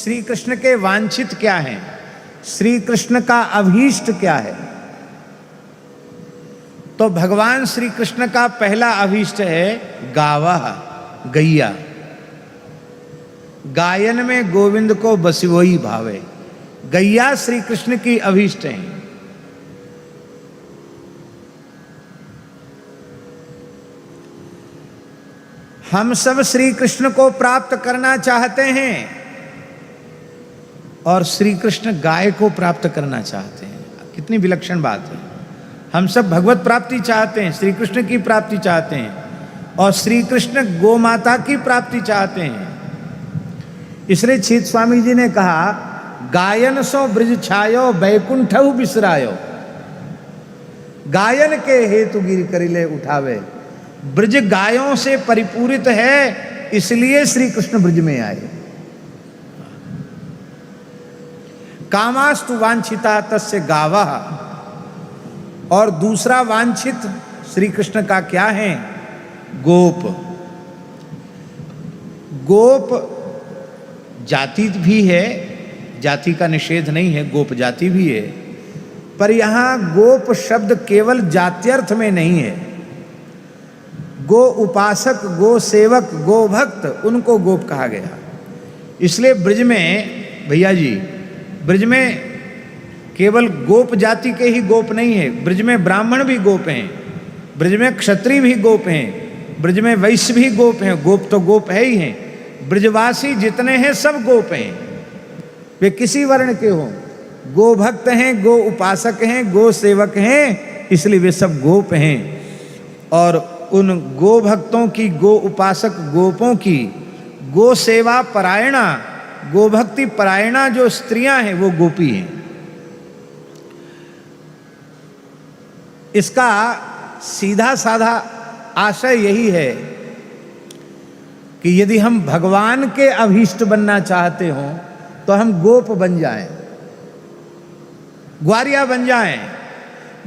श्री कृष्ण के वांछित क्या हैं, श्री कृष्ण का अभीष्ट क्या है। तो भगवान श्री कृष्ण का पहला अभीष्ट है गावः, गैया। गायन में गोविंद को बसिवोई भावे। गैया श्री कृष्ण की अभीष्ट हैं। हम सब श्री कृष्ण को प्राप्त करना चाहते हैं और श्री कृष्ण गाय को प्राप्त करना चाहते हैं। कितनी विलक्षण बात है। हम सब भगवत प्राप्ति चाहते हैं, श्री कृष्ण की प्राप्ति चाहते हैं और श्री कृष्ण गो माता की प्राप्ति चाहते हैं। इसलिए छीत स्वामी जी ने कहा, गायन सो ब्रज छायो बैकुंठहु बिसरायो। गायन के हेतु गिर करिले उठावे। ब्रज गायों से परिपूरित है, इसलिए श्री कृष्ण ब्रज में आए। कामास्तु वांछिता तस्य गावः। और दूसरा वांछित श्री कृष्ण का क्या है, गोप। गोप जाति भी है, जाति का निषेध नहीं है, गोप जाति भी है, पर यहां गोप शब्द केवल जात्यर्थ में नहीं है। गो उपासक, गो सेवक, गो भक्त, उनको गोप कहा गया। इसलिए ब्रज में भैया जी, ब्रज में केवल गोप जाति के ही गोप नहीं है, ब्रज में ब्राह्मण भी गोप हैं, ब्रज में क्षत्रिय भी गोप हैं, ब्रज में वैश्य भी गोप हैं। गोप तो गोप है ही हैं। ब्रजवासी जितने हैं सब गोप हैं, वे किसी वर्ण के हों। गो भक्त हैं, गो उपासक हैं, गो सेवक हैं, इसलिए वे सब गोप हैं। और उन गो भक्तों की, गो उपासक गोपों की, गो सेवा परायणा, गो भक्ति परायणा जो स्त्रियां हैं वो गोपी हैं। इसका सीधा साधा आशय यही है कि यदि हम भगवान के अभीष्ट बनना चाहते हो तो हम गोप बन जाएं, ग्वारिया बन जाएं,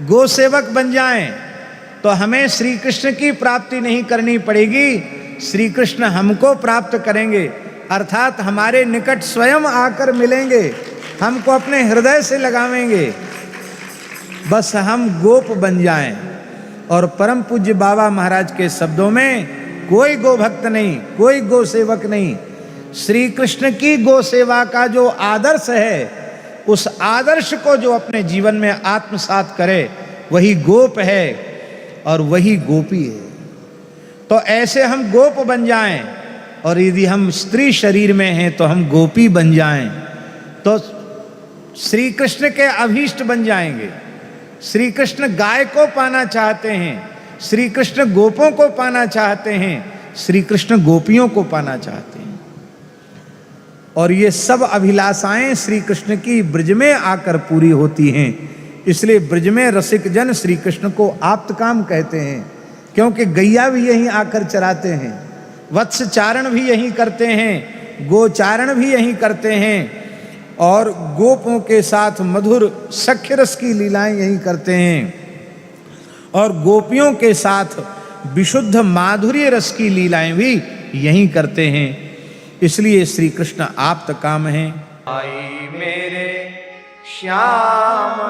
गो सेवक बन जाएं, तो हमें श्री कृष्ण की प्राप्ति नहीं करनी पड़ेगी, श्री कृष्ण हमको प्राप्त करेंगे। अर्थात हमारे निकट स्वयं आकर मिलेंगे, हमको अपने हृदय से लगावेंगे। बस हम गोप बन जाएं। और परम पूज्य बाबा महाराज के शब्दों में, कोई गो भक्त नहीं, कोई गो सेवक नहीं, श्री कृष्ण की गो सेवा का जो आदर्श है, उस आदर्श को जो अपने जीवन में आत्मसात करे, वही गोप है और वही गोपी है। तो ऐसे हम गोप बन जाएं, और यदि हम स्त्री शरीर में हैं तो हम गोपी बन जाएं, तो श्री कृष्ण के अभीष्ट बन जाएंगे। श्री कृष्ण गाय को पाना चाहते हैं, श्री कृष्ण गोपों को पाना चाहते हैं, श्री कृष्ण गोपियों को पाना चाहते हैं। और ये सब अभिलाषाएं श्री कृष्ण की ब्रज में आकर पूरी होती हैं। इसलिए ब्रज में रसिक जन श्री कृष्ण को आप्तकाम कहते हैं, क्योंकि गैया भी यहीं आकर चराते हैं, वत्स चारण भी यहीं करते हैं, गोचारण भी यहीं करते हैं, और गोपों के साथ मधुर सख्य रस की लीलाएं यहीं करते हैं, और गोपियों के साथ विशुद्ध माधुर्य रस की लीलाएं भी यहीं करते हैं। इसलिए श्री कृष्ण आप्त काम हैं। आई मेरे श्याम